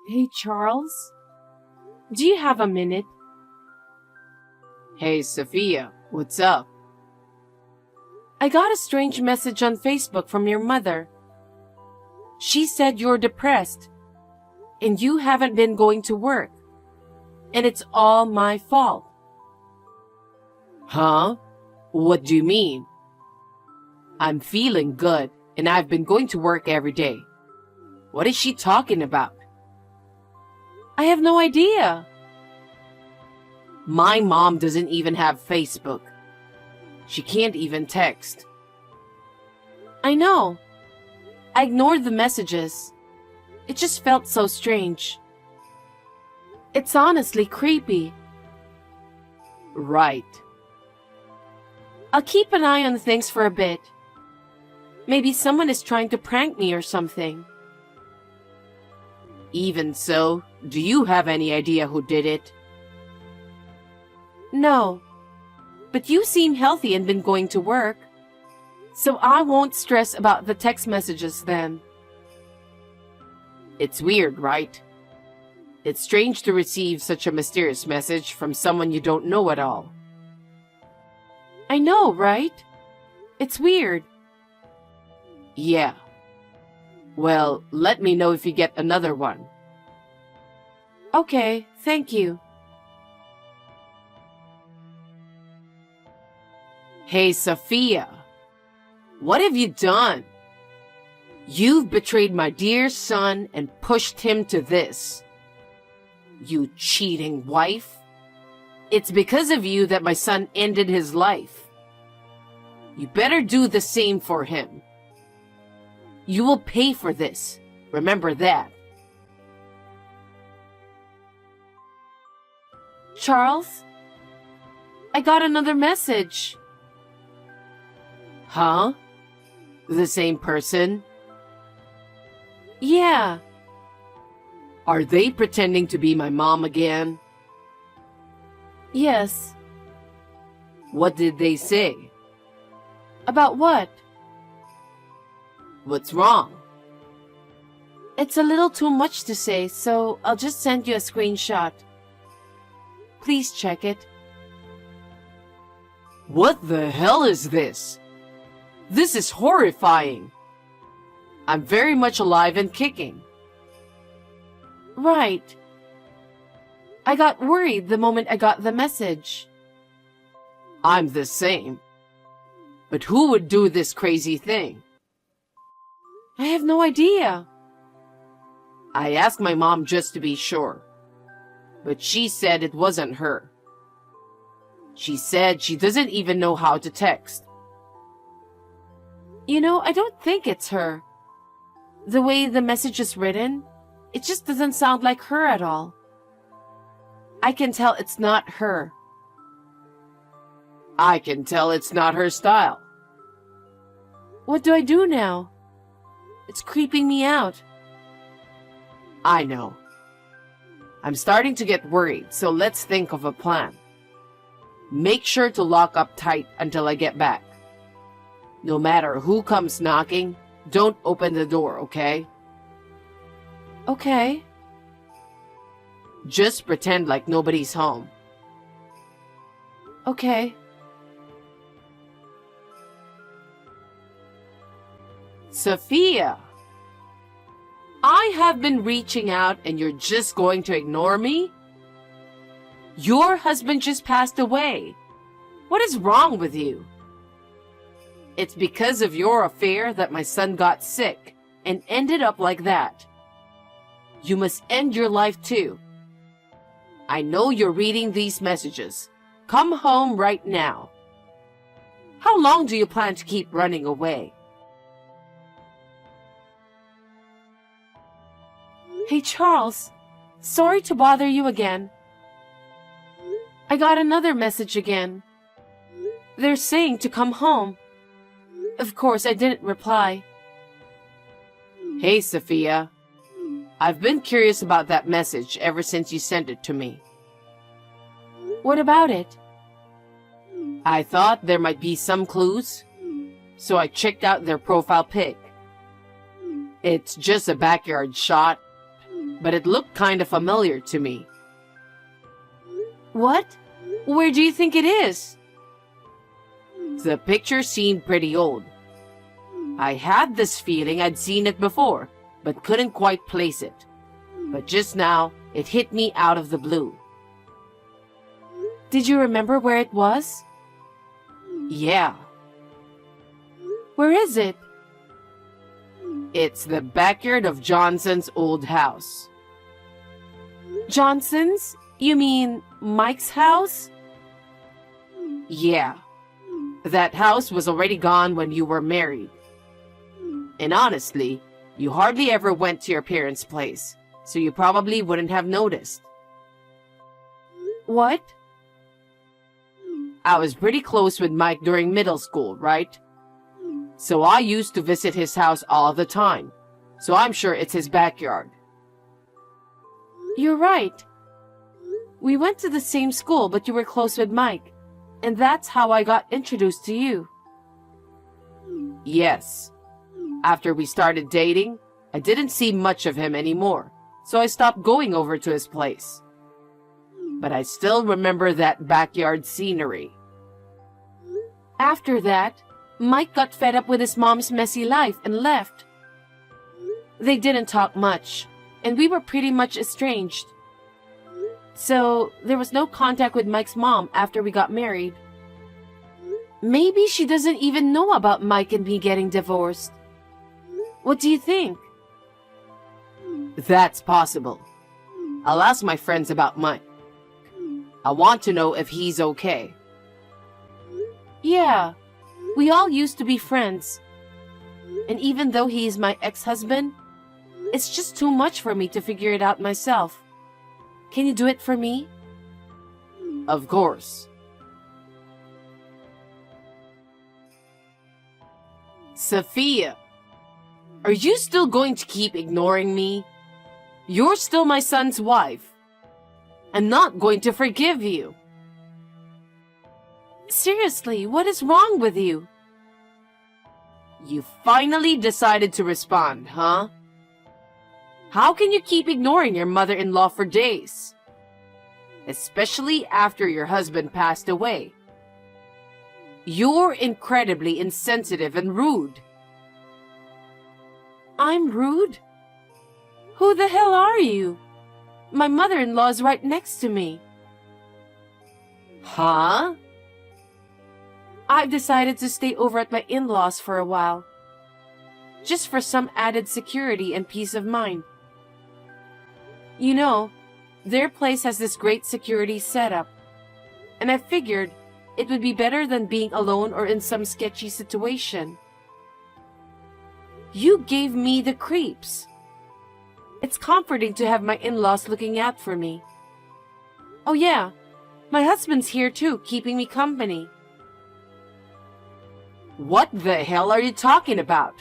Hey, Charles, do you have a minute? Hey, Sophia, what's up? I got a strange message on Facebook from your mother. She said you're depressed and you haven't been going to work, and it's all my fault. Huh? What do you mean? I'm feeling good and I've been going to work every day. What is she talking about? I have no idea. My mom doesn't even have Facebook. She can't even text. I know. I ignored the messages. It just felt so strange. It's honestly creepy. Right. I'll keep an eye on things for a bit. Maybe someone is trying to prank me or something. Even so, do you have any idea who did it? No. But you seem healthy and been going to work. So I won't stress about the text messages then. It's weird, right? It's strange to receive such a mysterious message from someone you don't know at all. I know, right? It's weird. Yeah. Well, let me know if you get another one. Okay, thank you. Hey, Sophia. What have you done? You've betrayed my dear son and pushed him to this. You cheating wife. It's because of you that my son ended his life. You better do the same for him. You will pay for this. Remember that. Charles? I got another message. Huh? The same person? Yeah. Are they pretending to be my mom again? Yes. What did they say? About what? What's wrong? It's a little too much to say, so I'll just send you a screenshot. Please check it. What the hell is this? This is horrifying. I'm very much alive and kicking. Right. I got worried the moment I got the message. I'm the same. But who would do this crazy thing? I have no idea. I asked my mom just to be sure. But she said it wasn't her. She said she doesn't even know how to text. You know, I don't think it's her. The way the message is written, it just doesn't sound like her at all. I can tell it's not her. I can tell it's not her style. What do I do now? It's creeping me out. I know. I'm starting to get worried, so let's think of a plan. Make sure to lock up tight until I get back. No matter who comes knocking, don't open the door, okay? Okay. Just pretend like nobody's home. Okay. Sophia! I have been reaching out and you're just going to ignore me? Your husband just passed away. What is wrong with you? It's because of your affair that my son got sick and ended up like that. You must end your life too. I know you're reading these messages. Come home right now. How long do you plan to keep running away? Hey, Charles. Sorry to bother you again. I got another message again. They're saying to come home. Of course, I didn't reply. Hey, Sophia. I've been curious about that message ever since you sent it to me. What about it? I thought there might be some clues, so I checked out their profile pic. It's just a backyard shot, but it looked kind of familiar to me. What? Where do you think it is? The picture seemed pretty old. I had this feeling I'd seen it before, but couldn't quite place it. But just now, it hit me out of the blue. Did you remember where it was? Yeah, Where is it? it's the backyard of Johnson's old house. Johnson's? You mean Mike's house? Yeah, that house was already gone when you were married. And honestly, you hardly ever went to your parents' place, so you probably wouldn't have noticed. What? I was pretty close with Mike during middle school, right? So I used to visit his house all the time, so I'm sure it's his backyard. You're right. We went to the same school, but you were close with Mike, and that's how I got introduced to you. Yes. After we started dating, I didn't see much of him anymore, so I stopped going over to his place. But I still remember that backyard scenery. After that, Mike got fed up with his mom's messy life and left. They didn't talk much, and we were pretty much estranged. So, there was no contact with Mike's mom after we got married. Maybe she doesn't even know about Mike and me getting divorced. What do you think? That's possible. I'll ask my friends about Mike. I want to know if he's okay. Yeah, we all used to be friends. And even though he is my ex-husband, it's just too much for me to figure it out myself. Can you do it for me? Of course. Sophia, are you still going to keep ignoring me? You're still my son's wife. I'm not going to forgive you. Seriously, what is wrong with you? You finally decided to respond, huh? How can you keep ignoring your mother-in-law for days? Especially after your husband passed away. You're incredibly insensitive and rude. I'm rude? Who the hell are you? My mother-in-law is right next to me. Huh? I've decided to stay over at my in-laws for a while. Just for some added security and peace of mind. You know, their place has this great security setup. And I figured it would be better than being alone or in some sketchy situation. You gave me the creeps. It's comforting to have my in-laws looking out for me. Oh yeah, my husband's here too, keeping me company. What the hell are you talking about?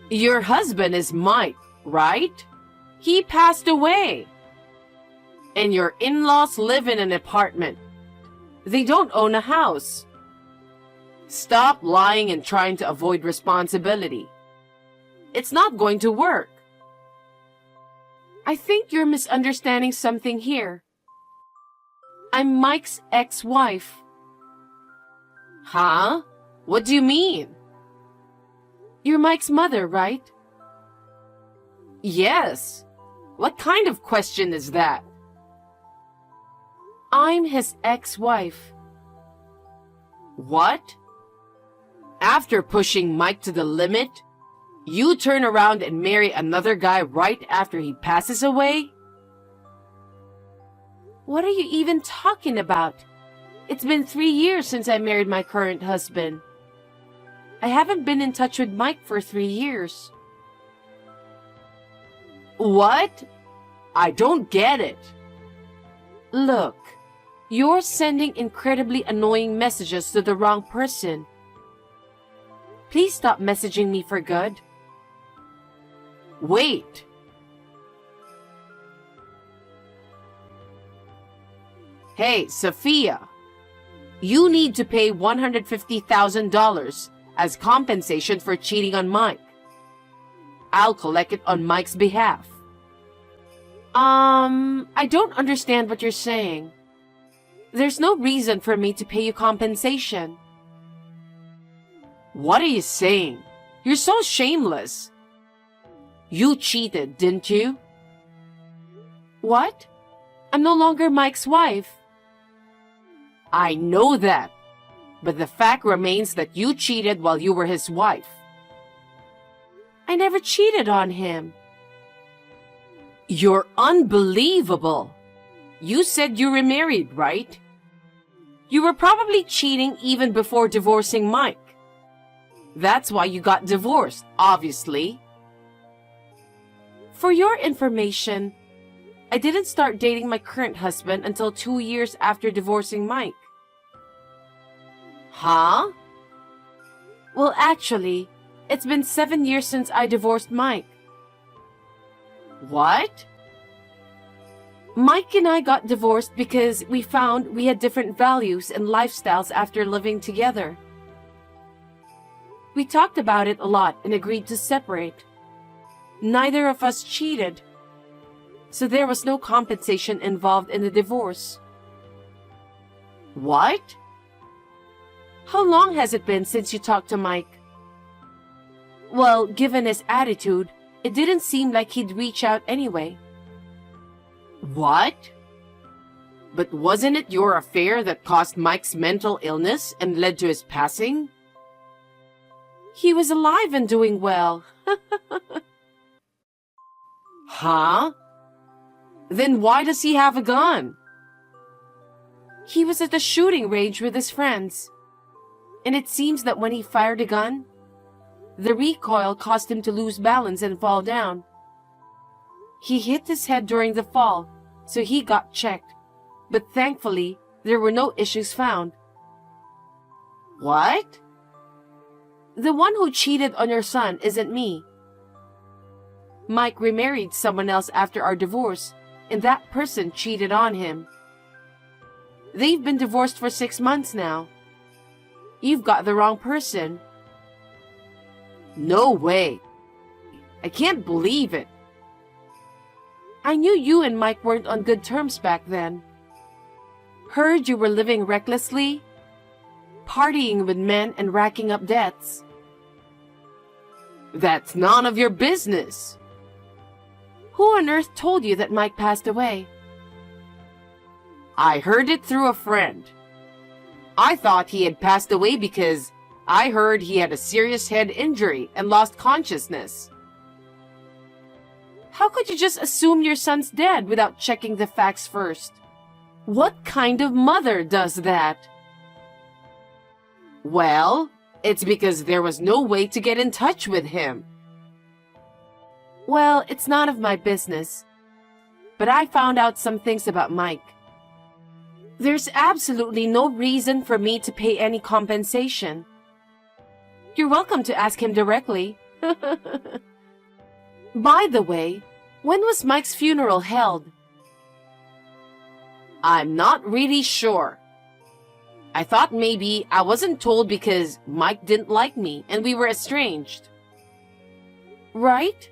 Your husband is Mike, right? He passed away. And your in-laws live in an apartment. They don't own a house. Stop lying and trying to avoid responsibility. It's not going to work. I think you're misunderstanding something here. I'm Mike's ex-wife. Huh? What do you mean? You're Mike's mother, right? Yes. What kind of question is that? I'm his ex-wife. What? After pushing Mike to the limit, you turn around and marry another guy right after he passes away? What are you even talking about? It's been 3 years since I married my current husband. I haven't been in touch with Mike for 3 years. What? I don't get it. Look, you're sending incredibly annoying messages to the wrong person. Please stop messaging me for good. Wait. Hey, Sophia. You need to pay $150,000 as compensation for cheating on Mike. I'll collect it on Mike's behalf. I don't understand what you're saying. There's no reason for me to pay you compensation. What are you saying? You're so shameless. You cheated, didn't you? What? I'm no longer Mike's wife. I know that, but the fact remains that you cheated while you were his wife. I never cheated on him. You're unbelievable. You said you remarried, right? You were probably cheating even before divorcing Mike. That's why you got divorced, obviously. For your information, I didn't start dating my current husband until 2 years after divorcing Mike. Huh? Well, actually, it's been 7 years since I divorced Mike. What? Mike and I got divorced because we found we had different values and lifestyles after living together. We talked about it a lot and agreed to separate. Neither of us cheated, so there was no compensation involved in the divorce. What? How long has it been since you talked to Mike? Well, given his attitude, it didn't seem like he'd reach out anyway. What? But wasn't it your affair that caused Mike's mental illness and led to his passing? He was alive and doing well. Huh? Then why does he have a gun? He was at the shooting range with his friends. And it seems that when he fired a gun, the recoil caused him to lose balance and fall down. He hit his head during the fall, so he got checked. But thankfully, there were no issues found. What? The one who cheated on your son isn't me. Mike remarried someone else after our divorce, and that person cheated on him. They've been divorced for 6 months now. You've got the wrong person. No way. I can't believe it. I knew you and Mike weren't on good terms back then. Heard you were living recklessly, partying with men and racking up debts. That's none of your business. Who on earth told you that Mike passed away? I heard it through a friend. I thought he had passed away because I heard he had a serious head injury and lost consciousness. How could you just assume your son's dead without checking the facts first? What kind of mother does that? Well, it's because there was no way to get in touch with him. Well, it's none of my business. But I found out some things about Mike. There's absolutely no reason for me to pay any compensation. You're welcome to ask him directly. By the way, when was Mike's funeral held? I'm not really sure. I thought maybe I wasn't told because Mike didn't like me and we were estranged. Right?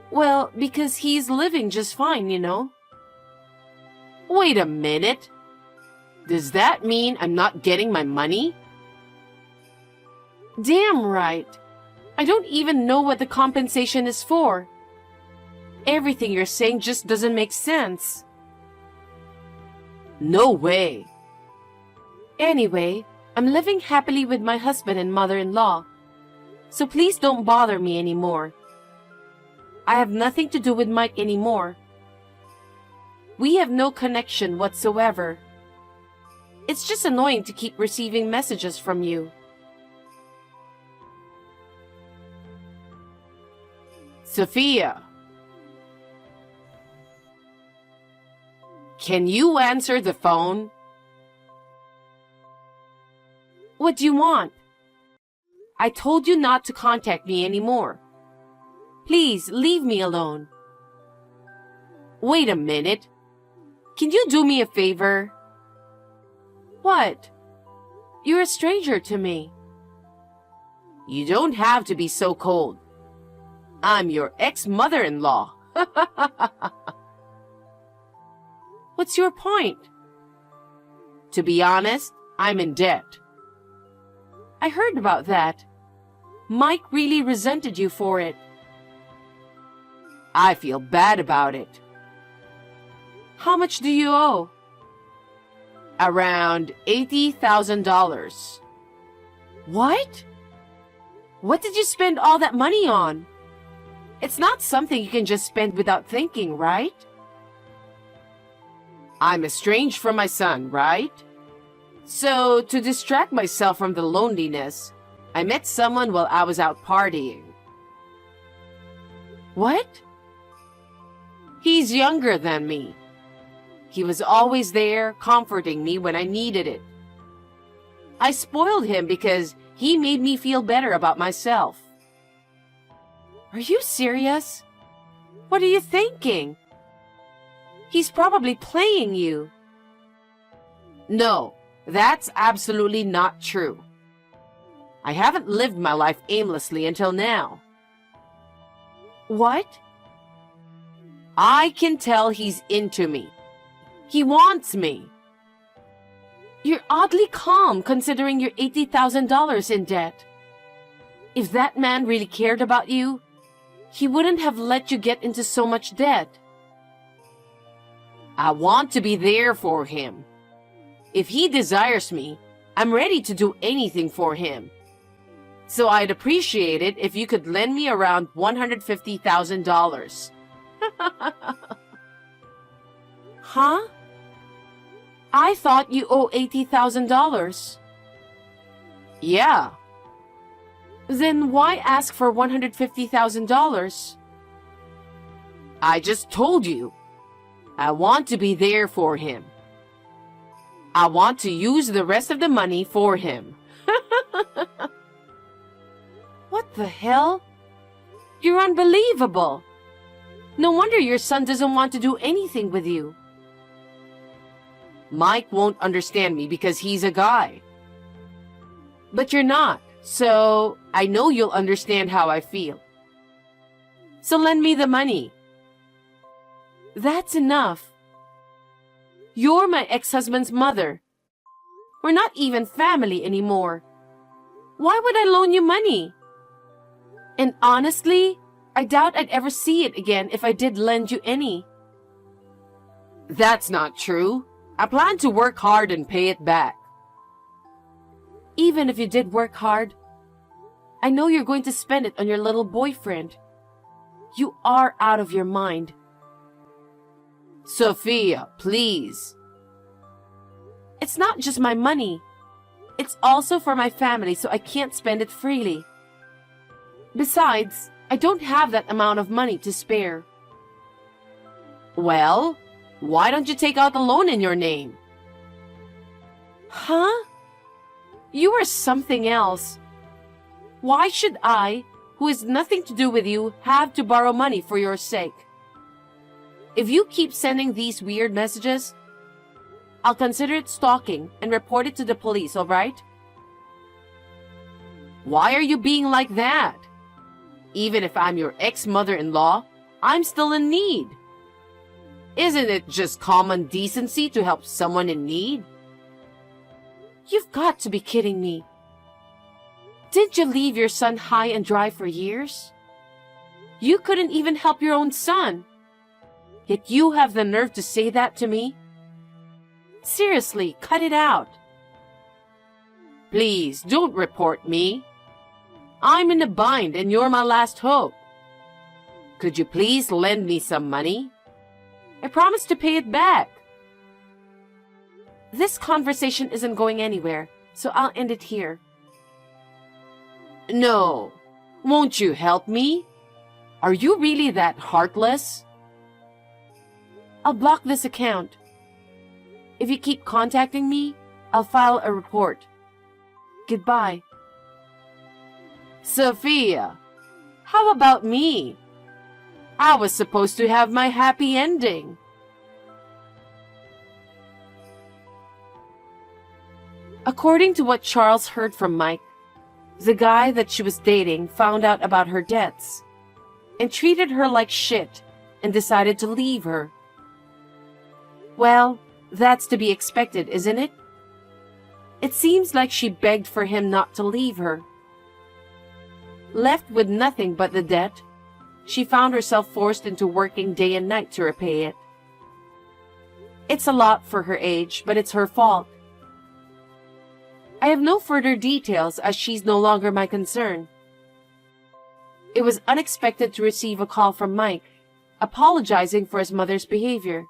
Well, because he's living just fine, you know. Wait a minute. Does that mean I'm not getting my money? Damn right. I don't even know what the compensation is for. Everything you're saying just doesn't make sense. No way. Anyway, I'm living happily with my husband and mother-in-law. So please don't bother me anymore. I have nothing to do with Mike anymore. We have no connection whatsoever. It's just annoying to keep receiving messages from you. Sophia. Can you answer the phone? What do you want? I told you not to contact me anymore. Please leave me alone. Wait a minute. Can you do me a favor? What? You're a stranger to me. You don't have to be so cold. I'm your ex-mother-in-law. What's your point? To be honest, I'm in debt. I heard about that. Mike really resented you for it. I feel bad about it. How much do you owe? Around $80,000. What? What did you spend all that money on? It's not something you can just spend without thinking, right? I'm estranged from my son, right? So, to distract myself from the loneliness, I met someone while I was out partying. What? He's younger than me. He was always there, comforting me when I needed it. I spoiled him because he made me feel better about myself. Are you serious? What are you thinking? He's probably playing you. No, that's absolutely not true. I haven't lived my life aimlessly until now. What? I can tell he's into me. He wants me. You're oddly calm considering you're $80,000 in debt. If that man really cared about you, he wouldn't have let you get into so much debt. I want to be there for him. If he desires me, I'm ready to do anything for him. So I'd appreciate it if you could lend me around $150,000. Huh? I thought you owe $80,000. Yeah. Then why ask for $150,000? I just told you. I want to be there for him. I want to use the rest of the money for him. What the hell? You're unbelievable. No wonder your son doesn't want to do anything with you. Mike won't understand me because he's a guy. But you're not, so I know you'll understand how I feel. So lend me the money. That's enough. You're my ex-husband's mother. We're not even family anymore. Why would I loan you money? And honestly, I doubt I'd ever see it again if I did lend you any. That's not true. I plan to work hard and pay it back. Even if you did work hard, I know you're going to spend it on your little boyfriend. You are out of your mind. Sophia, please. It's not just my money. It's also for my family, so I can't spend it freely. Besides, I don't have that amount of money to spare. Well, why don't you take out the loan in your name? Huh? You are something else. Why should I, who has nothing to do with you, have to borrow money for your sake? If you keep sending these weird messages, I'll consider it stalking and report it to the police, all right? Why are you being like that? Even if I'm your ex-mother-in-law, I'm still in need. Isn't it just common decency to help someone in need? You've got to be kidding me. Didn't you leave your son high and dry for years? You couldn't even help your own son. Yet you have the nerve to say that to me? Seriously, cut it out. Please, don't report me. I'm in a bind and you're my last hope. Could you please lend me some money? I promise to pay it back. This conversation isn't going anywhere, so I'll end it here. No. Won't you help me? Are you really that heartless? I'll block this account. If you keep contacting me, I'll file a report. Goodbye. Sophia, how about me? I was supposed to have my happy ending. According to what Charles heard from Mike, the guy that she was dating found out about her debts and treated her like shit and decided to leave her. Well, that's to be expected, isn't it? It seems like she begged for him not to leave her. Left with nothing but the debt, she found herself forced into working day and night to repay it. It's a lot for her age, but it's her fault. I have no further details as she's no longer my concern. It was unexpected to receive a call from Mike, apologizing for his mother's behavior.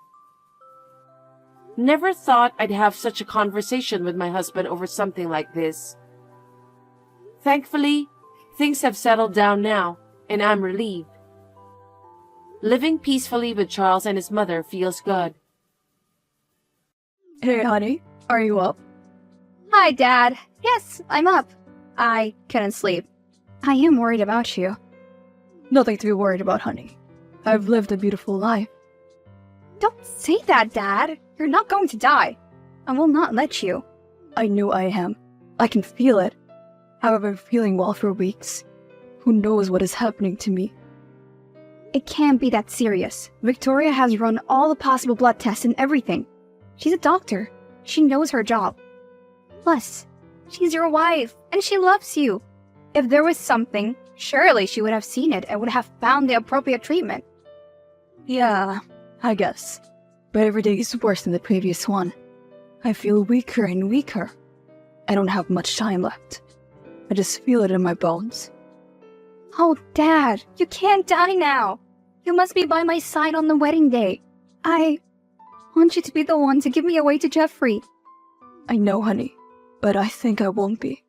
Never thought I'd have such a conversation with my husband over something like this. Thankfully, things have settled down now, and I'm relieved. Living peacefully with Charles and his mother feels good. Hey, honey, are you up? Hi, Dad. Yes, I'm up. I couldn't sleep. I am worried about you. Nothing to be worried about, honey. I've lived a beautiful life. Don't say that, Dad. You're not going to die. I will not let you. I know I am. I can feel it. I've been feeling well for weeks. Who knows what is happening to me? It can't be that serious. Victoria has run all the possible blood tests and everything. She's a doctor. She knows her job. Plus, she's your wife, and she loves you. If there was something, surely she would have seen it and would have found the appropriate treatment. Yeah, I guess. But every day is worse than the previous one. I feel weaker and weaker. I don't have much time left. I just feel it in my bones. Oh, Dad, you can't die now. You must be by my side on the wedding day. I want you to be the one to give me away to Jeffrey. I know, honey, but I think I won't be.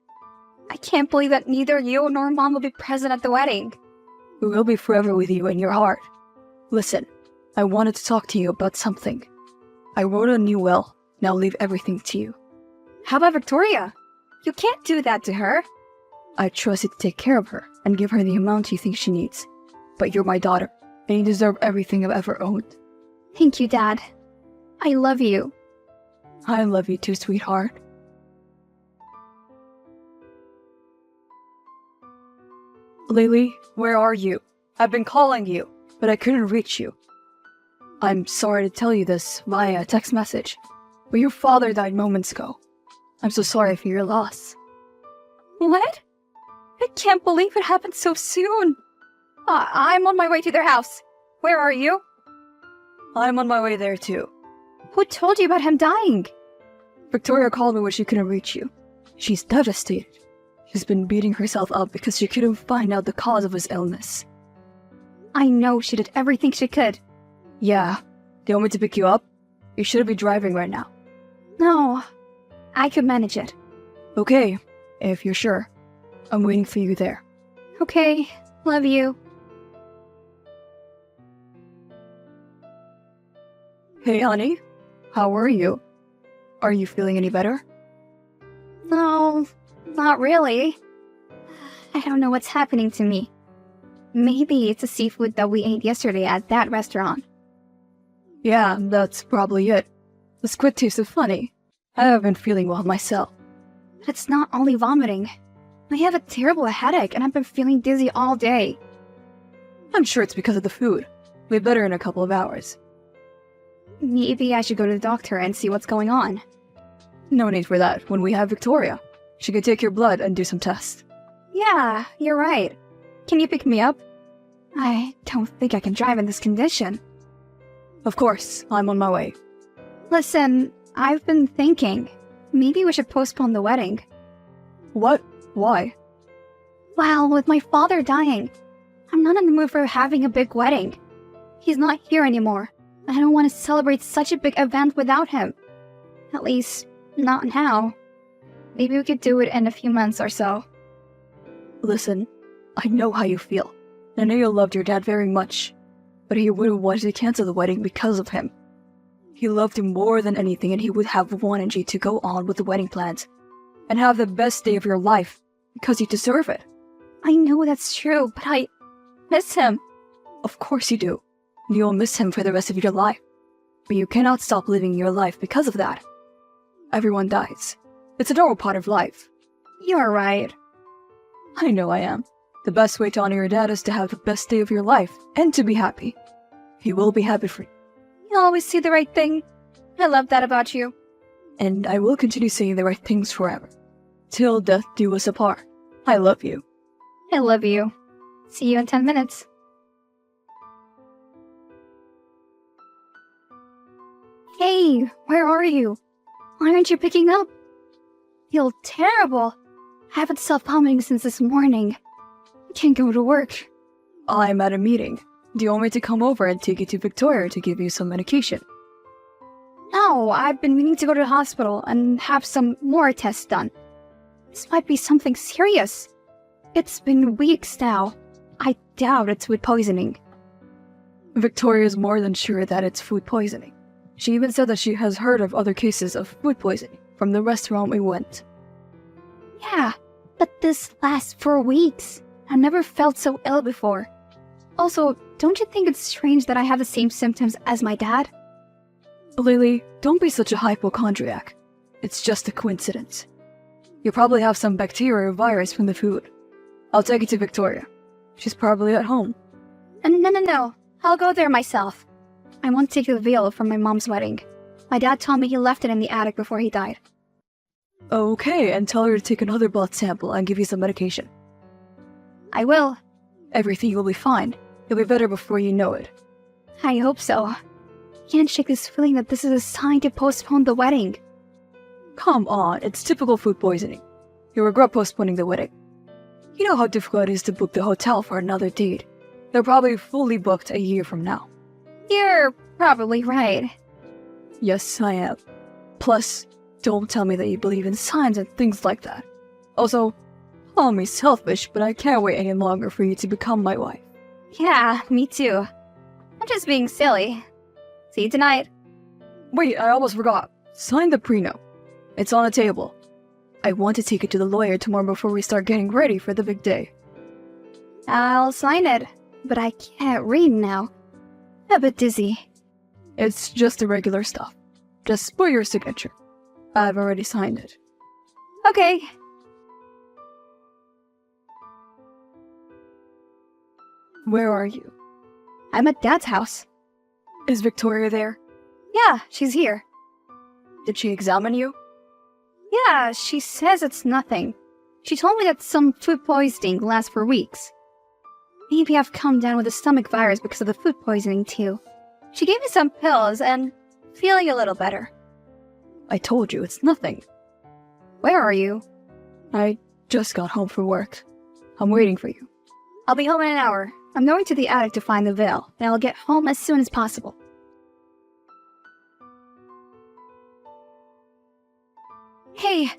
I can't believe that neither you nor Mom will be present at the wedding. We will be forever with you in your heart. Listen, I wanted to talk to you about something. I wrote a new will. Now leave everything to you. How about Victoria? You can't do that to her. I trust you to take care of her and give her the amount you think she needs. But you're my daughter, and you deserve everything I've ever owned. Thank you, Dad. I love you. I love you too, sweetheart. Lily, where are you? I've been calling you, but I couldn't reach you. I'm sorry to tell you this via text message, but your father died moments ago. I'm so sorry for your loss. What? I can't believe it happened so soon. I'm on my way to their house. Where are you? I'm on my way there too. Who told you about him dying? Victoria called me when she couldn't reach you. She's devastated. She's been beating herself up because she couldn't find out the cause of his illness. I know she did everything she could. Yeah. Do you want me to pick you up? You shouldn't be driving right now. No, I could manage it. Okay, if you're sure. I'm waiting for you there. Okay, love you. Hey, honey. How are you? Are you feeling any better? No, not really. I don't know what's happening to me. Maybe it's the seafood that we ate yesterday at that restaurant. Yeah, that's probably it. The squid tasted funny. I haven't been feeling well myself. But it's not only vomiting. I have a terrible headache and I've been feeling dizzy all day. I'm sure it's because of the food. We'll be better in a couple of hours. Maybe I should go to the doctor and see what's going on. No need for that when we have Victoria. She can take your blood and do some tests. Yeah, you're right. Can you pick me up? I don't think I can drive in this condition. Of course, I'm on my way. Listen, I've been thinking. Maybe we should postpone the wedding. What? Why? Well, with my father dying, I'm not in the mood for having a big wedding. He's not here anymore. I don't want to celebrate such a big event without him. At least, not now. Maybe we could do it in a few months or so. Listen, I know how you feel. I know you loved your dad very much, but he wouldn't want to cancel the wedding because of him. He loved him more than anything, and he would have wanted you to go on with the wedding plans and have the best day of your life because you deserve it. I know that's true, but I miss him. Of course you do. You'll miss him for the rest of your life. But you cannot stop living your life because of that. Everyone dies. It's a normal part of life. You're right. I know I am. The best way to honor your dad is to have the best day of your life and to be happy. He will be happy for you. You always see the right thing. I love that about you. And I will continue saying the right things forever. Till death do us apart. I love you. I love you. See you in 10 minutes. Hey, where are you? Why aren't you picking up? Feel terrible. I haven't stopped vomiting since this morning. I can't go to work. I'm at a meeting. Do you want me to come over and take you to Victoria to give you some medication? No, I've been meaning to go to the hospital and have some more tests done. This might be something serious. It's been weeks now. I doubt it's food poisoning. Victoria is more than sure that it's food poisoning. She even said that she has heard of other cases of food poisoning from the restaurant we went. Yeah, but this lasts for weeks. I've never felt so ill before. Also, don't you think it's strange that I have the same symptoms as my dad? Lily, don't be such a hypochondriac. It's just a coincidence. You probably have some bacteria or virus from the food. I'll take you to Victoria. She's probably at home. No. I'll go there myself. I want to take the veil from my mom's wedding. My dad told me he left it in the attic before he died. Okay, and tell her to take another blood sample and give you some medication. I will. Everything will be fine. You'll be better before you know it. I hope so. I can't shake this feeling that this is a sign to postpone the wedding. Come on, it's typical food poisoning. You'll regret postponing the wedding. You know how difficult it is to book the hotel for another date. They're probably fully booked a year from now. You're probably right. Yes, I am. Plus, don't tell me that you believe in signs and things like that. Also, call me selfish, but I can't wait any longer for you to become my wife. Yeah, me too. I'm just being silly. See you tonight. Wait, I almost forgot. Sign the prenup. It's on the table. I want to take it to the lawyer tomorrow before we start getting ready for the big day. I'll sign it, but I can't read now. I'm a bit dizzy. It's just the regular stuff. Just put your signature. I've already signed it. Okay. Where are you? I'm at Dad's house. Is Victoria there? Yeah, she's here. Did she examine you? Yeah, she says it's nothing. She told me that some food poisoning lasts for weeks. Maybe I've come down with a stomach virus because of the food poisoning too. She gave me some pills and feeling a little better. I told you, it's nothing. Where are you? I just got home from work. I'm waiting for you. I'll be home in an hour. I'm going to the attic to find the veil, and I'll get home as soon as possible. Hey,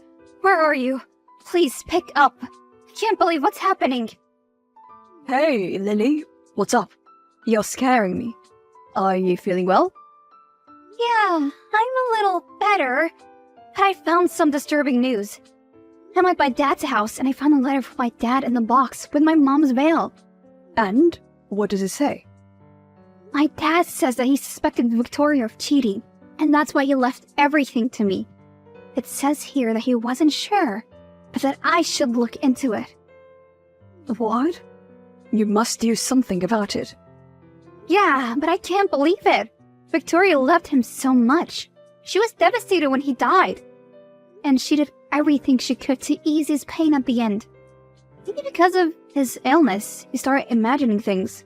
where are you? Please pick up. I can't believe what's happening. Hey, Lily. What's up? You're scaring me. Are you feeling well? Yeah, I'm a little better. But I found some disturbing news. I'm at my dad's house, and I found a letter from my dad in the box with my mom's veil. And? What does it say? My dad says that he suspected Victoria of cheating, and that's why he left everything to me. It says here that he wasn't sure, but that I should look into it. What? You must do something about it. Yeah, but I can't believe it. Victoria loved him so much. She was devastated when he died. And she did everything she could to ease his pain at the end. Maybe because of his illness, he started imagining things.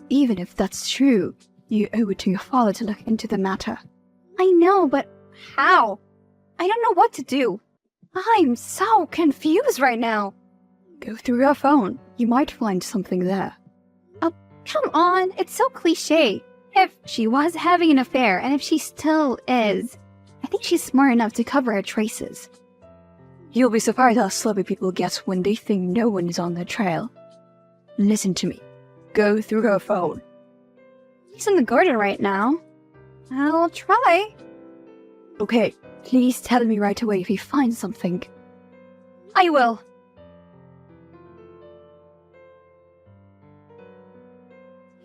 Even if that's true, you owe it to your father to look into the matter. I know, but how? I don't know what to do. I'm so confused right now. Go through your phone. You might find something there. Oh, come on. It's so cliche. If she was having an affair, and if she still is, I think she's smart enough to cover her traces. You'll be surprised how sloppy people get when they think no one is on their trail. Listen to me. Go through her phone. He's in the garden right now. I'll try. Okay, please tell me right away if you find something. I will.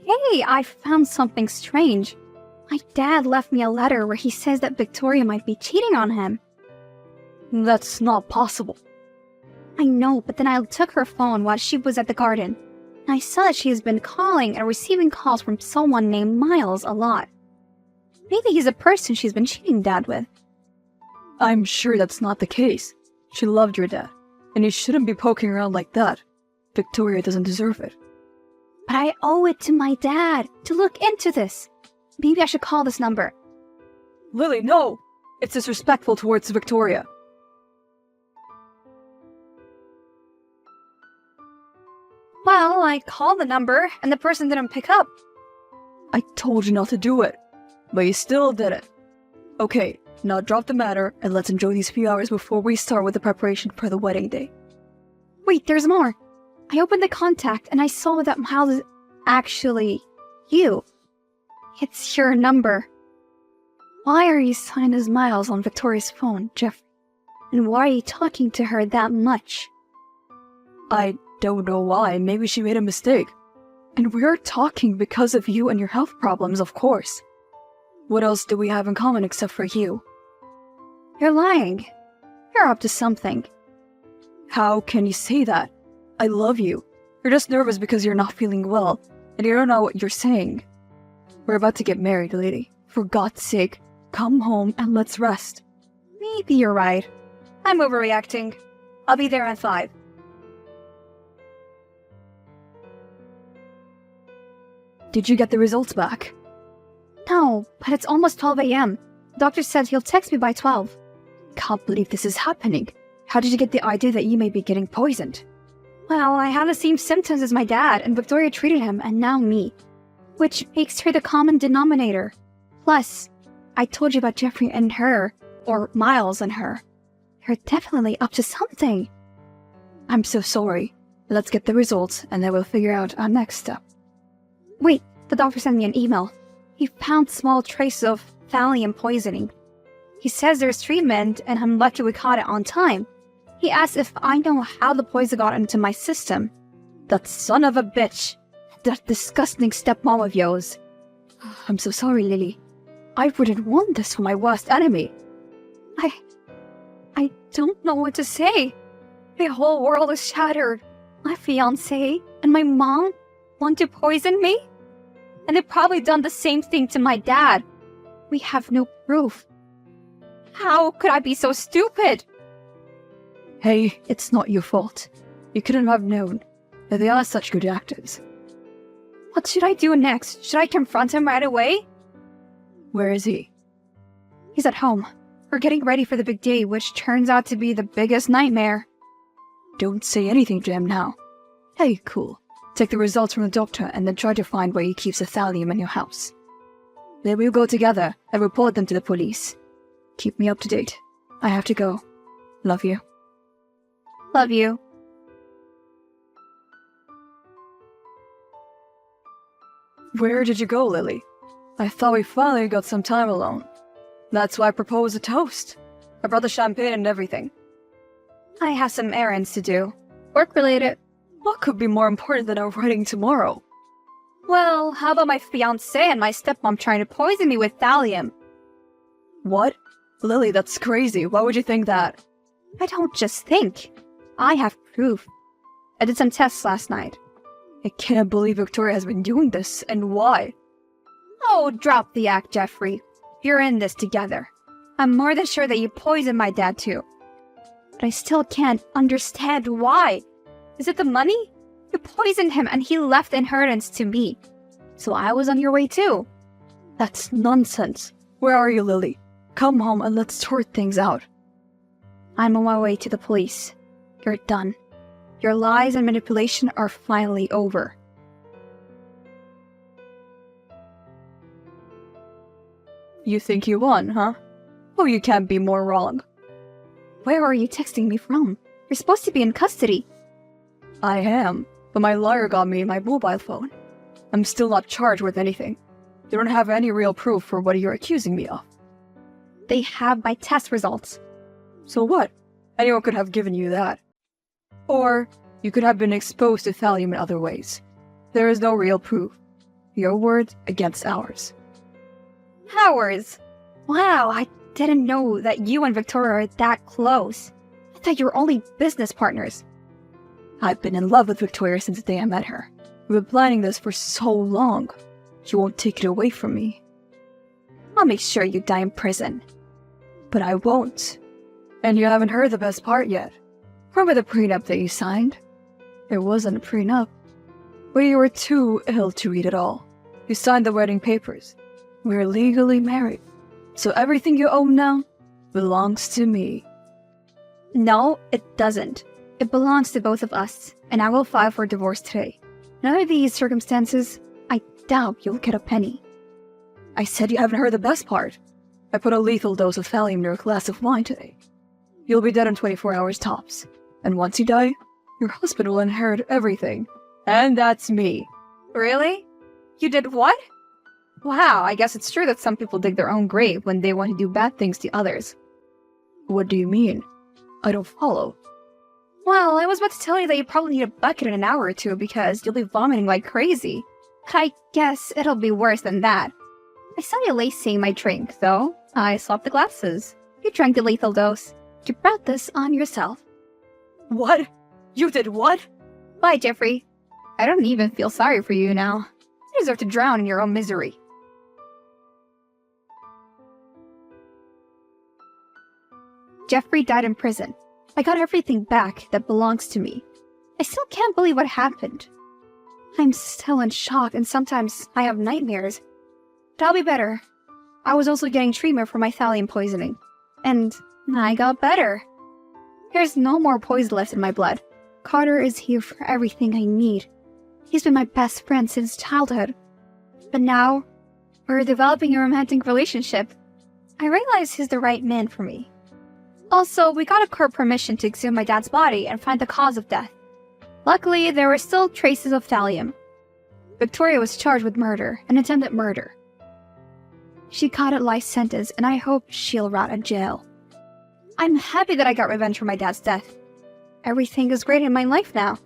Hey, I found something strange. My dad left me a letter where he says that Victoria might be cheating on him. That's not possible. I know, but then I took her phone while she was at the garden. I saw that she has been calling and receiving calls from someone named Miles a lot. Maybe he's a person she's been cheating Dad with. I'm sure that's not the case. She loved your dad, and you shouldn't be poking around like that. Victoria doesn't deserve it. But I owe it to my dad to look into this. Maybe I should call this number. Lily, no! It's disrespectful towards Victoria. Well, I called the number and the person didn't pick up. I told you not to do it, but you still did it. Okay, now drop the matter and let's enjoy these few hours before we start with the preparation for the wedding day. Wait, there's more. I opened the contact and I saw that Miles is actually you. It's your number. Why are you signed as Miles on Victoria's phone, Jeffrey? And why are you talking to her that much? I don't know why. Maybe she made a mistake. And we're talking because of you and your health problems, of course. What else do we have in common except for you? You're lying. You're up to something. How can you say that? I love you. You're just nervous because you're not feeling well, and you don't know what you're saying. We're about to get married, lady. For God's sake, come home and let's rest. Maybe you're right. I'm overreacting. I'll be there at 5. Did you get the results back? No, but it's almost 12 a.m. Doctor said he'll text me by 12. Can't believe this is happening. How did you get the idea that you may be getting poisoned? Well, I have the same symptoms as my dad, and Victoria treated him, and now me. Which makes her the common denominator. Plus, I told you about Jeffrey and her, or Miles and her. They're definitely up to something. I'm so sorry. Let's get the results, and then we'll figure out our next step. Wait, the doctor sent me an email. He found small traces of thallium poisoning. He says there's treatment, and I'm lucky we caught it on time. He asked if I know how the poison got into my system. That son of a bitch. That disgusting stepmom of yours. I'm so sorry, Lily. I wouldn't want this for my worst enemy. I don't know what to say. The whole world is shattered. My fiancé and my mom want to poison me? And they've probably done the same thing to my dad. We have no proof. How could I be so stupid? Hey, it's not your fault. You couldn't have known that they are such good actors. What should I do next? Should I confront him right away? Where is he? He's at home. We're getting ready for the big day, which turns out to be the biggest nightmare. Don't say anything to him now. Hey, cool. Take the results from the doctor and then try to find where he keeps the thallium in your house. Then we'll go together and report them to the police. Keep me up to date. I have to go. Love you. Love you. Where did you go, Lily? I thought we finally got some time alone. That's why I proposed a toast. I brought the champagne and everything. I have some errands to do. Work-related. What could be more important than our wedding tomorrow? Well, how about my fiancé and my stepmom trying to poison me with thallium? What? Lily, that's crazy. Why would you think that? I don't just think. I have proof. I did some tests last night. I can't believe Victoria has been doing this, and why? Oh, drop the act, Jeffrey. You're in this together. I'm more than sure that you poisoned my dad too. But I still can't understand why. Is it the money? You poisoned him and he left inheritance to me. So I was on your way too. That's nonsense. Where are you, Lily? Come home and let's sort things out. I'm on my way to the police. You're done. Your lies and manipulation are finally over. You think you won, huh? Oh, you can't be more wrong. Where are you texting me from? You're supposed to be in custody. I am, but my lawyer got me my mobile phone. I'm still not charged with anything. They don't have any real proof for what you're accusing me of. They have my test results. So what? Anyone could have given you that. Or you could have been exposed to thallium in other ways. There is no real proof. Your word against ours. Ours? Wow, I didn't know that you and Victoria are that close. I thought you were only business partners. I've been in love with Victoria since the day I met her. We've been planning this for so long. You won't take it away from me. I'll make sure you die in prison. But I won't. And you haven't heard the best part yet. Remember the prenup that you signed? It wasn't a prenup. But you were too ill to read it all. You signed the wedding papers. We're legally married. So everything you own now belongs to me. No, it doesn't. It belongs to both of us, and I will file for divorce today. None of these circumstances, I doubt you'll get a penny. I said you haven't heard the best part. I put a lethal dose of thallium in your glass of wine today. You'll be dead in 24 hours tops. And once you die, your husband will inherit everything. And that's me. Really? You did what? Wow, I guess it's true that some people dig their own grave when they want to do bad things to others. What do you mean? I don't follow. Well, I was about to tell you that you probably need a bucket in an hour or two because you'll be vomiting like crazy. I guess it'll be worse than that. I saw you lacing my drink, though. I swapped the glasses. You drank the lethal dose. You brought this on yourself. What? You did what? Bye, Jeffrey. I don't even feel sorry for you now. You deserve to drown in your own misery. Jeffrey died in prison. I got everything back that belongs to me. I still can't believe what happened. I'm still in shock and sometimes I have nightmares. But I'll be better. I was also getting treatment for my thallium poisoning. And I got better. There's no more poison left in my blood. Carter is here for everything I need. He's been my best friend since childhood. But now, we're developing a romantic relationship. I realize he's the right man for me. Also, we got a court permission to exhume my dad's body and find the cause of death. Luckily, there were still traces of thallium. Victoria was charged with murder and attempted murder. She got a life sentence, and I hope she'll rot in jail. I'm happy that I got revenge for my dad's death. Everything is great in my life now.